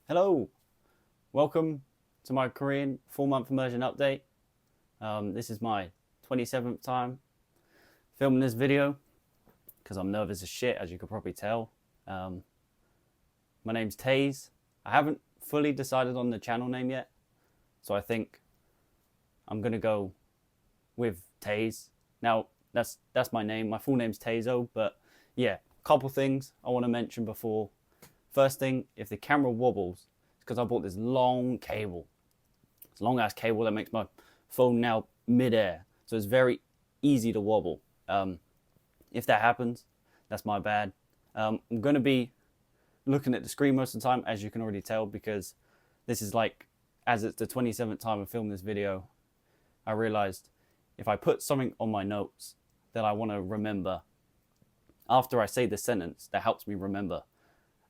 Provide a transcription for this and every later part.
Hello, welcome to my Korean 4-month immersion update. This is my 27th time filming this video because I'm nervous as shit, as you could probably tell. My name's Taze. I haven't fully decided on the channel name yet, so I think I'm gonna go with Taze. Now, that's my name. My full name's Tazo, but yeah, couple things I want to mention before. First thing, if the camera wobbles, it's because I bought this long cable. It's a long ass cable that makes my phone now mid-air, so it's very easy to wobble. If that happens, that's my bad. I'm going to be looking at the screen most of the time, as you can already tell, because this is like, as it's the 27th time I filmed this video, I realized if I put something on my notes that I want to remember, after I say the sentence, that helps me remember.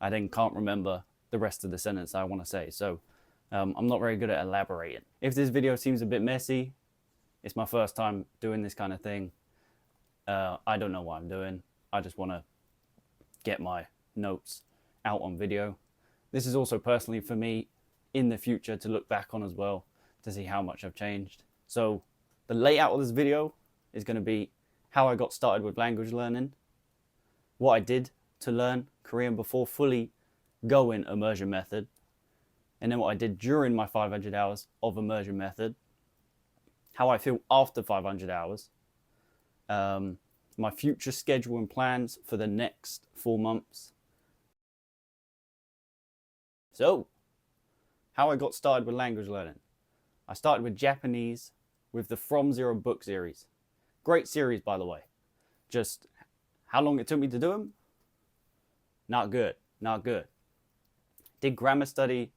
I then can't remember the rest of the sentence I want to say. So I'm not very good at elaborating. If this video seems a bit messy, it's my first time doing this kind of thing. I don't know what I'm doing. I just want to get my notes out on video. This is also personally for me in the future to look back on as well, to see how much I've changed. So the layout of this video is going to be how I got started with language learning, what I did to learn Korean before fully going immersion method, and then what I did during my 500 hours of immersion method, how I feel after 500 hours, my future schedule and plans for the next 4 months. So, how I got started with language learning. I started with Japanese with the From Zero book series. Great series, by the way. Just how long it took me to do them? Not good, not good. Did grammar study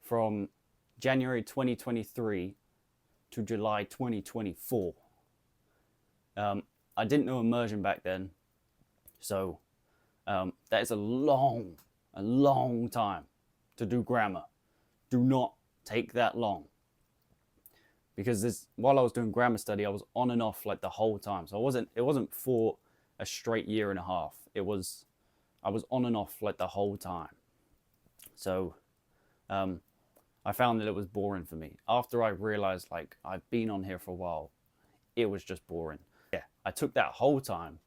from January 2023 to July 2024. I didn't know immersion back then, so that is a long time to do grammar. Do not take that long, because while I was doing grammar study, I was on and off like the whole time. So it wasn't for a straight year and a half. I was on and off like the whole time. So I found that it was boring for me. After I realized like I've been on here for a while, it was just boring. Yeah, I took that whole time.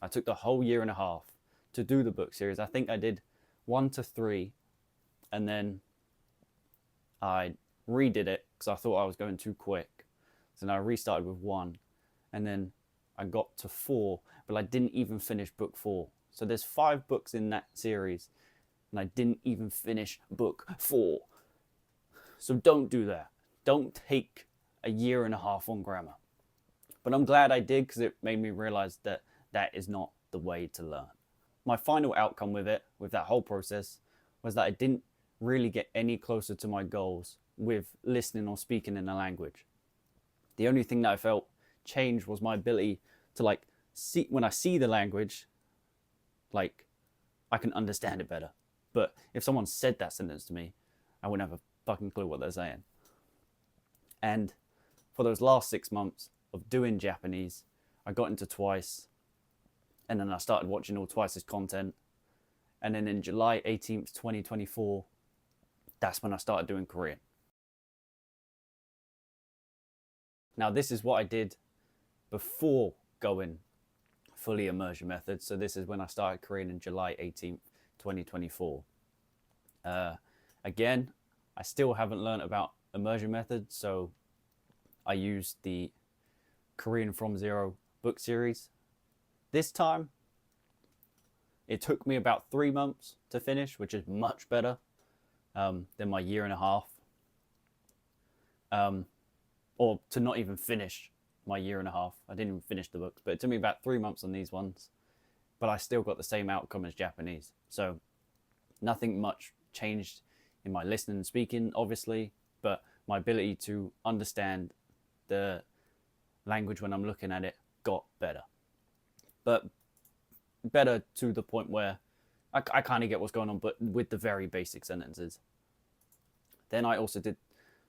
I took the whole year and a half to do the book series. I think I did 1 to 3, and then I redid it because I thought I was going too quick. So then I restarted with 1, and then I got to 4, but I didn't even finish book 4. So there's 5 books in that series, and I didn't even finish book 4. So don't do that. Don't take a year and a half on grammar. But I'm glad I did, because it made me realize that that is not the way to learn. My final outcome with it, with that whole process, was that I didn't really get any closer to my goals with listening or speaking in a language. The only thing that I felt changed was my ability to like see, when I see the language, like I can understand it better. But if someone said that sentence to me, I wouldn't have a fucking clue what they're saying. And for those last 6 months of doing Japanese, I got into Twice, and then I started watching all Twice's content. And then in July 18th, 2024, that's when I started doing Korean. Now, this is what I did before going fully immersion method. So this is when I started Korean in July 18th, 2024. Again, I still haven't learned about immersion method, so I used the Korean From Zero book series. This time, it took me about 3 months to finish, which is much better than my year and a half. Or to not even finish my year and a half. I didn't even finish the books, but it took me about 3 months on these ones. But I still got the same outcome as Japanese. So nothing much changed in my listening and speaking, obviously, but my ability to understand the language when I'm looking at it got better. But better to the point where I kind of get what's going on, but with the very basic sentences. Then I also did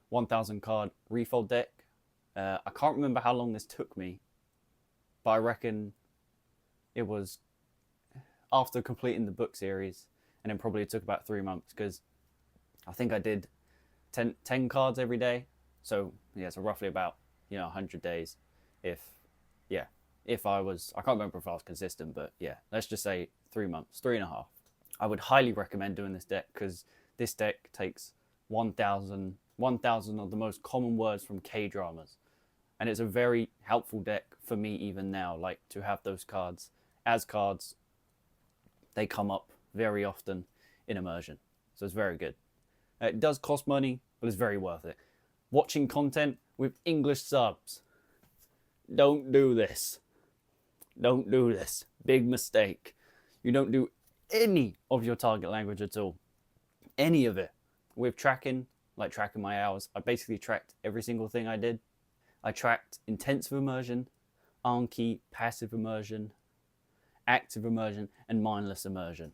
1,000 card refold deck. I can't remember how long this took me, but I reckon it was after completing the book series, and then probably it took about 3 months, because I think I did 10 cards every day. So yeah, so roughly about 100 days. If yeah, if I can't remember if I was consistent, but yeah, let's just say 3 months, 3.5. I would highly recommend doing this deck because this deck takes 1,000 of the most common words from K dramas, and it's a very helpful deck for me even now. Like to have those cards as cards, they come up very often in immersion, so it's very good. It does cost money, but it's very worth it. Watching content with English subs. Don't do this. Don't do this. Big mistake. You don't do any of your target language at all. Any of it. With tracking, like tracking my hours, I basically tracked every single thing I did. I tracked intensive immersion, anki, passive immersion, active immersion, and mindless immersion.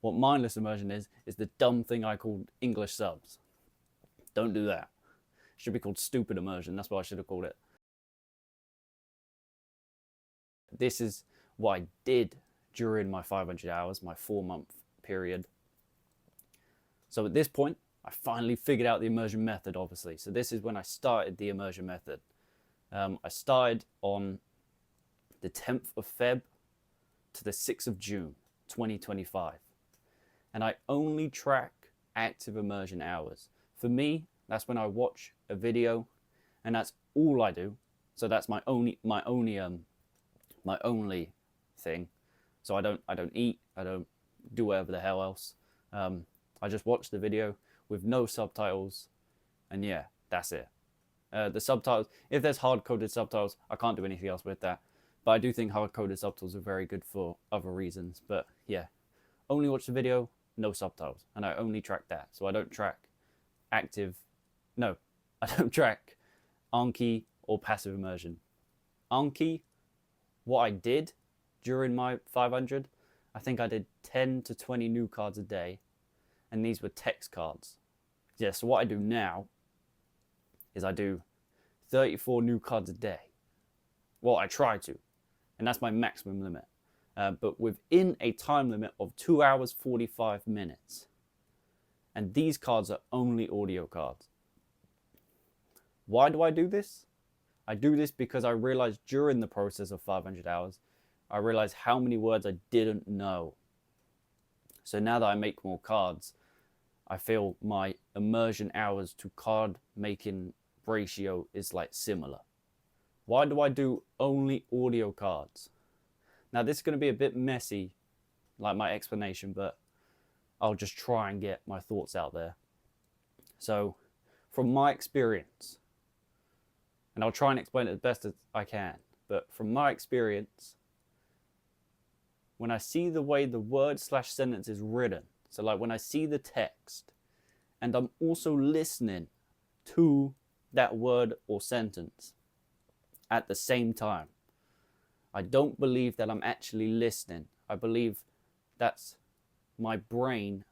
What mindless immersion is the dumb thing I called English subs. Don't do that. It should be called stupid immersion. That's what I should have called it. This is what I did during my 500 hours, my 4-month period. So at this point, I finally figured out the immersion method, obviously. So this is when I started the immersion method. I started on the 10th of Feb to the 6th of June, 2025. And I only track active immersion hours. For me, that's when I watch a video, and that's all I do. So that's my only thing. So I don't eat, I don't do whatever the hell else. I just watch the video with no subtitles, and yeah, that's it. The subtitles, if there's hard-coded subtitles, I can't do anything else with that. But I do think hard-coded subtitles are very good for other reasons. But yeah, only watch the video, no subtitles, and I only track that. So I don't track I don't track anki or passive immersion. Anki, what I did during my 500, I think I did 10 to 20 new cards a day, and these were text cards. Yeah, so what I do now is I do 34 new cards a day. Well, I try to, and that's my maximum limit. But within a time limit of 2 hours, 45 minutes. And these cards are only audio cards. Why do I do this? I do this because I realized during the process of 500 hours, I realized how many words I didn't know. So now that I make more cards, I feel my immersion hours to card making ratio is like similar. Why do I do only audio cards? Now this is going to be a bit messy, like my explanation, but I'll just try and get my thoughts out there. So from my experience, and I'll try and explain it as best as I can, but from my experience, when I see the way the word/sentence is written, so like when I see the text, and I'm also listening to that word or sentence at the same time, I don't believe that I'm actually listening. I believe that's my brain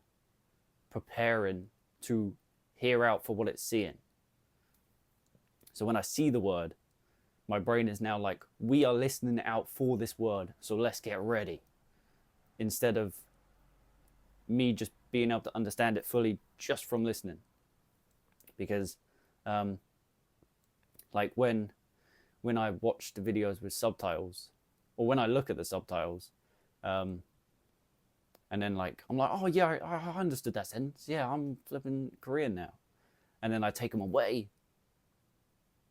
preparing to hear out for what it's seeing. So when I see the word, my brain is now like, we are listening out for this word, so let's get ready. Instead of me just being able to understand it fully just from listening. Because like when I watch the videos with subtitles, or when I look at the subtitles, and then like I'm like, oh yeah, I understood that sentence. Yeah, I'm flipping Korean now. And then I take them away,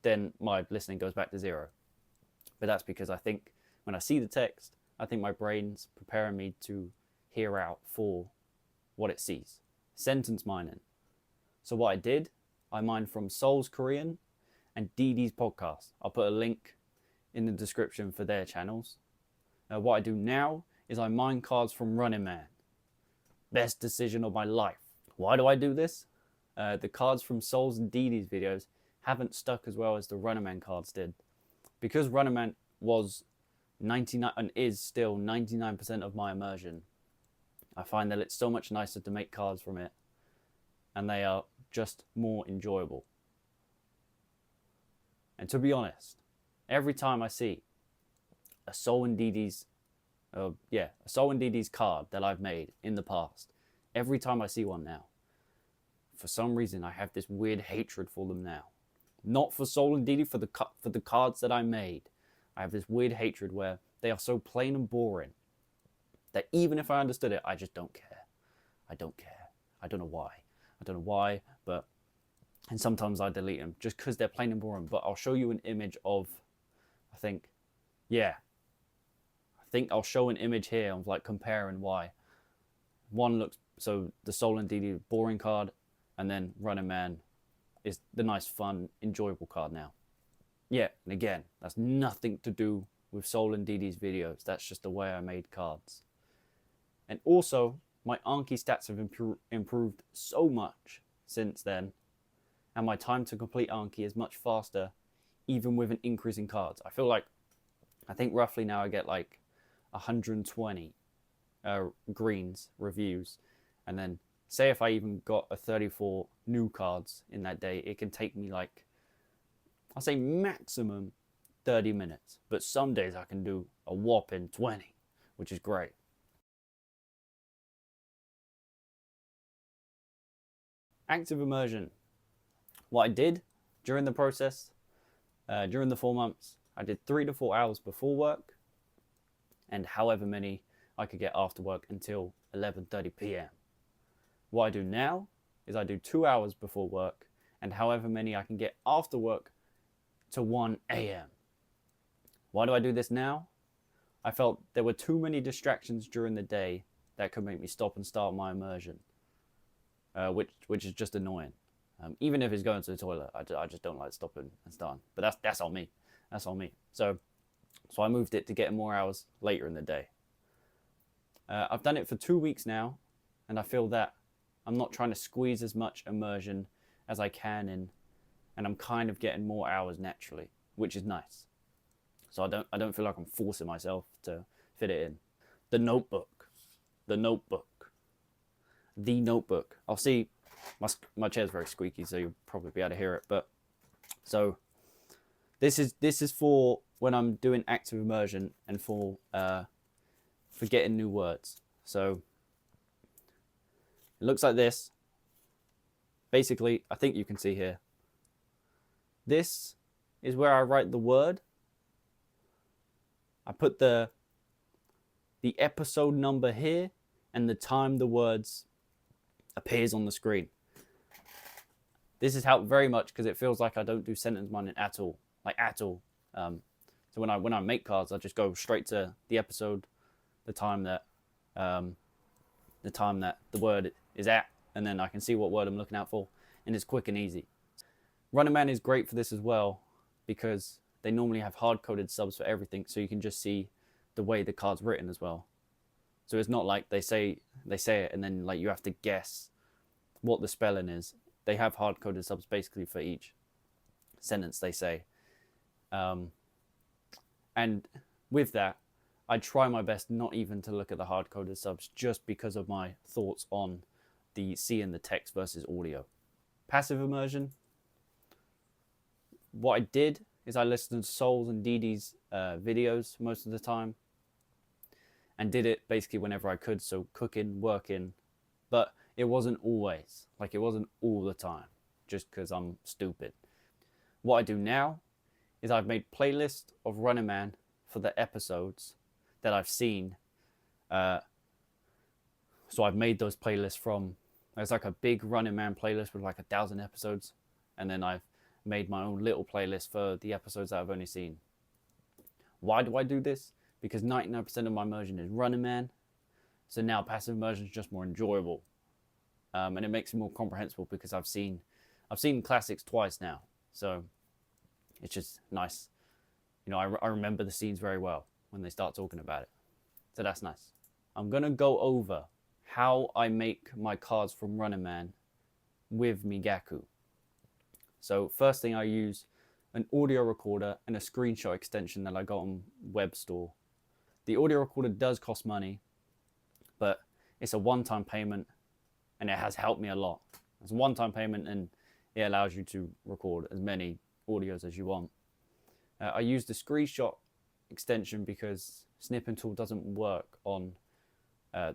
then my listening goes back to zero. But that's because I think when I see the text, I think my brain's preparing me to hear out for what it sees. Sentence mining. So what I did, I mined from Seoul's Korean and Didi's podcast. I'll put a link in the description for their channels. What I do now is I mine cards from Running Man. Best decision of my life. Why do I do this? The cards from Seoul's and Didi's videos haven't stuck as well as the Running Man cards did. Because Running Man was 99 and is still 99% of my immersion, I find that it's so much nicer to make cards from it, and they are just more enjoyable. And to be honest, every time I see a Seoul and Didi's card that I've made in the past, every time I see one now, for some reason I have this weird hatred for them now. Not for Soul and Didi, for the cards that I made. I have this weird hatred where they are so plain and boring that even if I understood it, I just don't care. I don't care. I don't know why. I don't know why, but... And sometimes I delete them just because they're plain and boring. But I'll show you an image of... I think I'll show an image here of like comparing why. One looks... So the Soul and Didi boring card, and then Running Man is the nice, fun, enjoyable card now. Yeah, and again, that's nothing to do with Soul and Didi's videos. That's just the way I made cards. And also, my Anki stats have improved so much since then. And my time to complete Anki is much faster, even with an increase in cards. I think roughly now I get like 120 greens reviews. And then say if I even got a 34 new cards in that day, it can take me like, I'll say maximum 30 minutes. But some days I can do a whopping 20, which is great. Active immersion. What I did during the process, during the 4 months, I did 3 to 4 hours before work and however many I could get after work until 11:30 p.m. What I do now is I do 2 hours before work and however many I can get after work to 1 a.m. Why do I do this now? I felt there were too many distractions during the day that could make me stop and start my immersion, which is just annoying. Even if it's going to the toilet, I just don't like stopping and starting. But that's on me. That's on me. So I moved it to get more hours later in the day. I've done it for 2 weeks now, and I feel that I'm not trying to squeeze as much immersion as I can in, and I'm kind of getting more hours naturally, which is nice. So I don't feel like I'm forcing myself to fit it in. The notebook. I'll see. My chair's very squeaky, so you'll probably be able to hear it. But so this is for when I'm doing active immersion and for getting new words. So it looks like this. Basically, I think you can see here. This is where I write the word. I put the episode number here and the time the words appears on the screen. This has helped very much because it feels like I don't do sentence mining at all, So when I make cards, I just go straight to the episode, the time that the word is at, and then I can see what word I'm looking out for, and it's quick and easy. Running Man is great for this as well because they normally have hard-coded subs for everything, so you can just see the way the card's written as well. So it's not like they say it and then like you have to guess what the spelling is. They have hard-coded subs basically for each sentence they say. And with that, I try my best not even to look at the hard-coded subs just because of my thoughts on the seeing the text versus audio. Passive immersion. What I did is I listened to Soul's and Didi's videos most of the time and did it basically whenever I could, so cooking, working, but it wasn't always, like it wasn't all the time, just because I'm stupid. What I do now is I've made playlists of Running Man for the episodes that I've seen. So I've made those playlists from, there's like a big Running Man playlist with like 1,000 episodes, and then I've made my own little playlist for the episodes that I've only seen. Why do I do this? Because 99% of my immersion is Running Man, so now passive immersion is just more enjoyable, and it makes it more comprehensible because I've seen classics twice now, so it's just nice. You know, I remember the scenes very well when they start talking about it, so that's nice. I'm gonna go over how I make my cards from Running Man with Migaku. So first thing, I use an audio recorder and a screenshot extension that I got on Web Store. The audio recorder does cost money, but it's a one-time payment and it has helped me a lot. It's a one-time payment and it allows you to record as many audios as you want. I use the screenshot extension because Snipping Tool doesn't work on I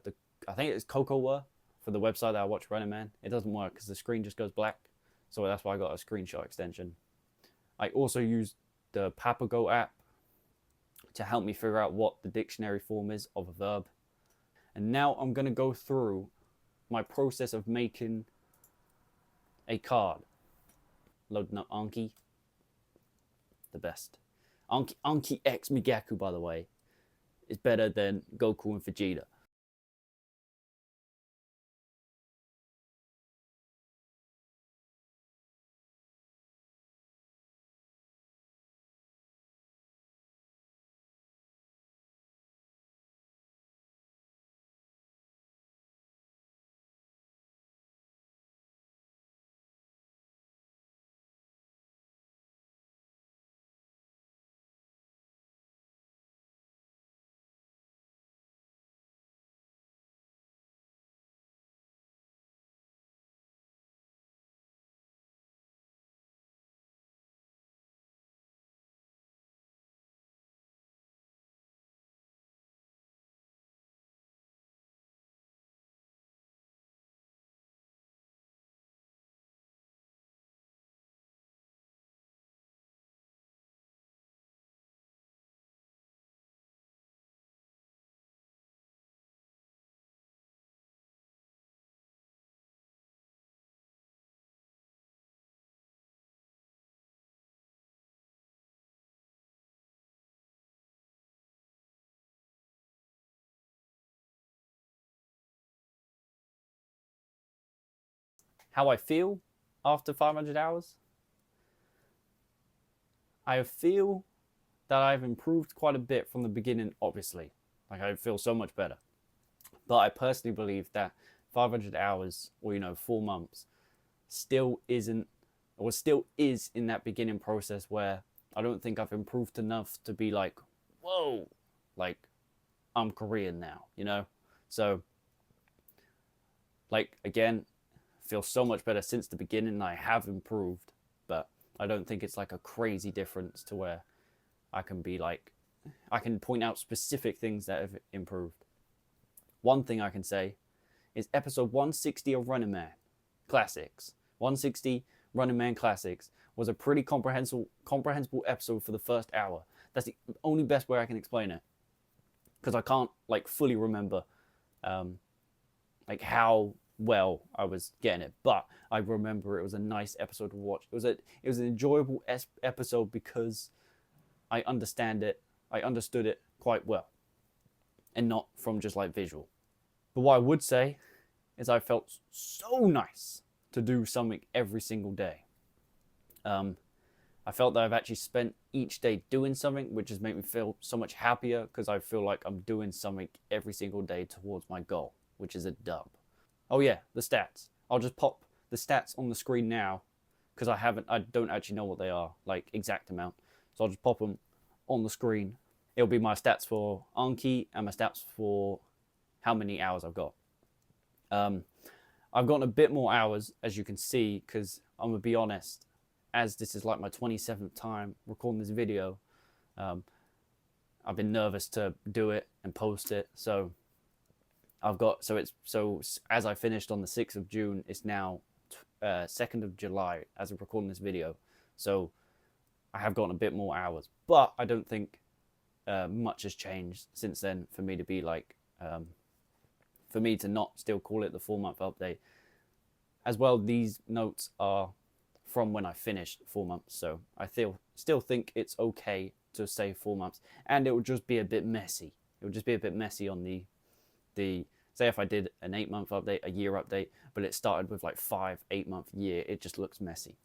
think it's Cocoa for for the website that I watch Running Man, it doesn't work because the screen just goes black. So that's why I got a screenshot extension. I also use the Papago app to help me figure out what the dictionary form is of a verb. And now I'm going to go through my process of making a card. Loading up Anki. The best. Anki X Migaku, by the way, is better than Goku and Vegeta. How I feel after 500 hours? I feel that I've improved quite a bit from the beginning, obviously. Like, I feel so much better. But I personally believe that 500 hours, or 4 months, still isn't, or still is in that beginning process where I don't think I've improved enough to be like, whoa, like I'm Korean now. So, like, again, feel so much better since the beginning. I have improved, but I don't think it's like a crazy difference to where I can be like, I can point out specific things that have improved. One thing I can say is episode 160 of Running Man Classics. 160 Running Man Classics was a pretty comprehensible episode for the first hour. That's the only best way I can explain it, because I can't like fully remember like how well I was getting it, but I remember it was a nice episode to watch. It was an enjoyable episode because I understood it quite well, and not from just like visual. But what I would say is I felt so nice to do something every single day. I felt that I've actually spent each day doing something, which has made me feel so much happier because I feel like I'm doing something every single day towards my goal, which is a dub. Oh yeah, the stats. I'll just pop the stats on the screen now because I don't actually know what they are, like exact amount. So I'll just pop them on the screen. It'll be my stats for Anki and my stats for how many hours I've got. I've gotten a bit more hours, as you can see, because I'm going to be honest, as this is like my 27th time recording this video, I've been nervous to do it and post it. So as I finished on the 6th of June, it's now 2nd of July as of recording this video. So I have gotten a bit more hours, but I don't think much has changed since then for me to be like, for me to not still call it the 4-month update. As well, these notes are from when I finished 4 months, so I still think it's okay to say 4 months, and it would just be a bit messy. It would just be a bit messy on the say if I did an 8-month update, a year update, but it started with like 8-month year, it just looks messy.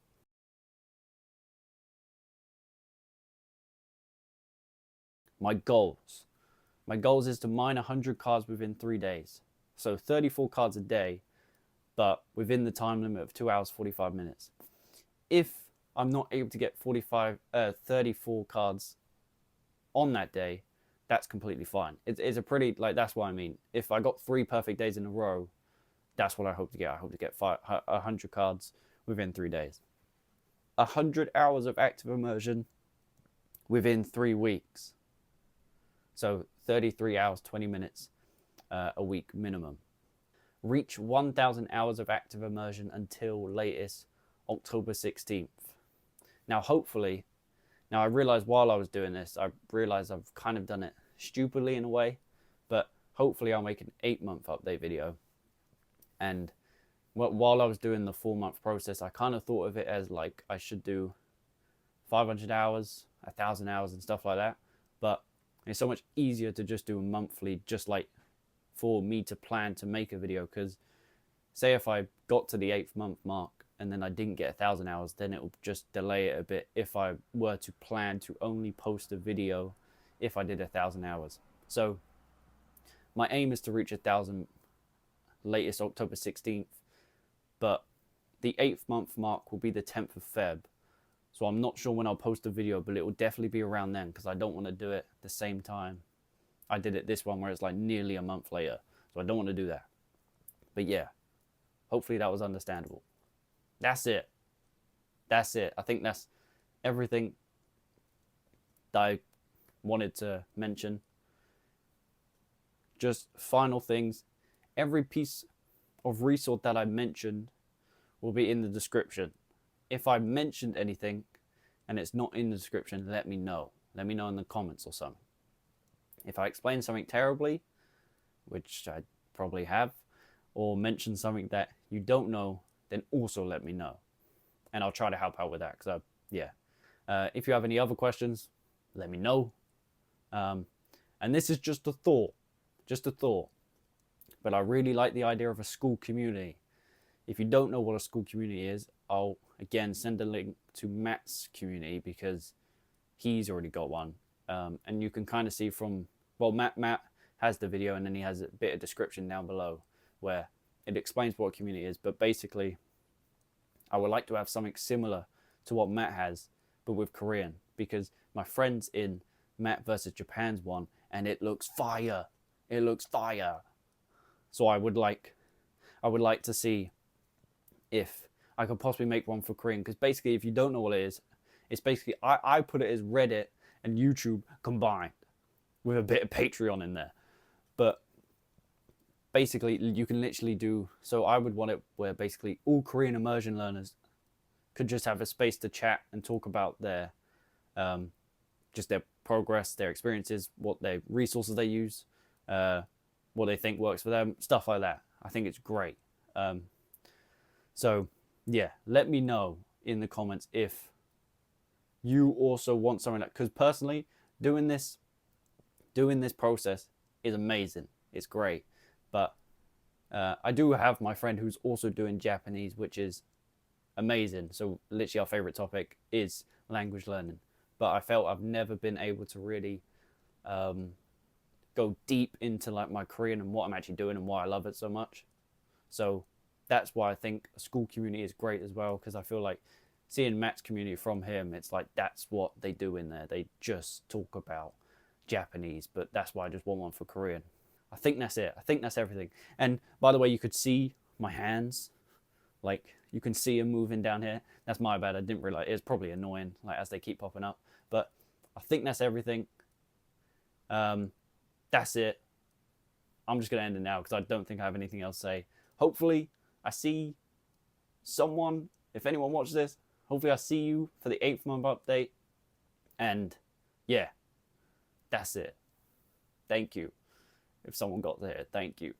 My goals is to mine 100 cards within 3 days, so 34 cards a day, but within the time limit of 2 hours 45 minutes. If I'm not able to get 34 cards on that day, that's completely fine. It's a pretty, like, that's what I mean. If I got 3 perfect days in a row, that's what I hope to get. I hope to get 100 cards within 3 days. 100 hours of active immersion within 3 weeks. So 33 hours, 20 minutes a week minimum. reach 1,000 hours of active immersion until latest October 16th. Now, hopefully, now I realized while I was doing this, I realized I've kind of done it stupidly in a way, but hopefully I'll make an 8-month update video. And while I was doing the 4-month process, I kind of thought of it as like I should do 500 hours, 1,000 hours and stuff like that. But it's so much easier to just do a monthly, just like for me to plan to make a video. Because say if I got to the 8th month mark and then I didn't get 1,000 hours, then it will just delay it a bit if I were to plan to only post a video if I did 1,000 hours. So my aim is to reach 1,000 latest October 16th, but the 8th month mark will be the 10th of Feb. So I'm not sure when I'll post a video, but it will definitely be around then, because I don't want to do it the same time I did it this one, where it's like nearly a month later. So I don't want to do that. But yeah, hopefully that was understandable. That's it. That's it. I think that's everything that I wanted to mention. Just final things. Every piece of resource that I mentioned will be in the description. If I mentioned anything and it's not in the description, let me know. Let me know in the comments or something. If I explain something terribly, which I probably have, or mention something that you don't know, then also let me know. And I'll try to help out with that. Because if you have any other questions, let me know. And this is just a thought. Just a thought. But I really like the idea of a school community. If you don't know what a school community is, I'll again send a link to Matt's community, because he's already got one. And you can kind of see from, well, Matt has the video, and then he has a bit of description down below where it explains what a community is. But basically, I would like to have something similar to what Matt has, but with Korean, because my friend's in Matt versus Japan's one, and it looks fire. It looks fire. So I would like to see if I could possibly make one for Korean, because basically, if you don't know what it is, it's basically, I put it as Reddit and YouTube combined with a bit of Patreon in there. But basically, you can literally do, so I would want it where basically all Korean immersion learners could just have a space to chat and talk about their, just their progress, their experiences, what their resources they use, what they think works for them, stuff like that. I think it's great. So yeah, let me know in the comments if you also want something like, because personally, doing this process is amazing. It's great. But I do have my friend who's also doing Japanese, which is amazing. So literally our favorite topic is language learning. But I felt I've never been able to really go deep into like my Korean and what I'm actually doing and why I love it so much. So that's why I think a school community is great as well, because I feel like seeing Matt's community from him, it's like that's what they do in there. They just talk about Japanese, but that's why I just want one for Korean. I think that's it. I think that's everything. And by the way, you could see my hands. Like, you can see them moving down here. That's my bad. I didn't realize. It's probably annoying, like, as they keep popping up. But I think that's everything. That's it. I'm just going to end it now because I don't think I have anything else to say. Hopefully, I see someone, if anyone watches this, hopefully I see you for the 8th month update. And yeah, that's it. Thank you. If someone got there, thank you.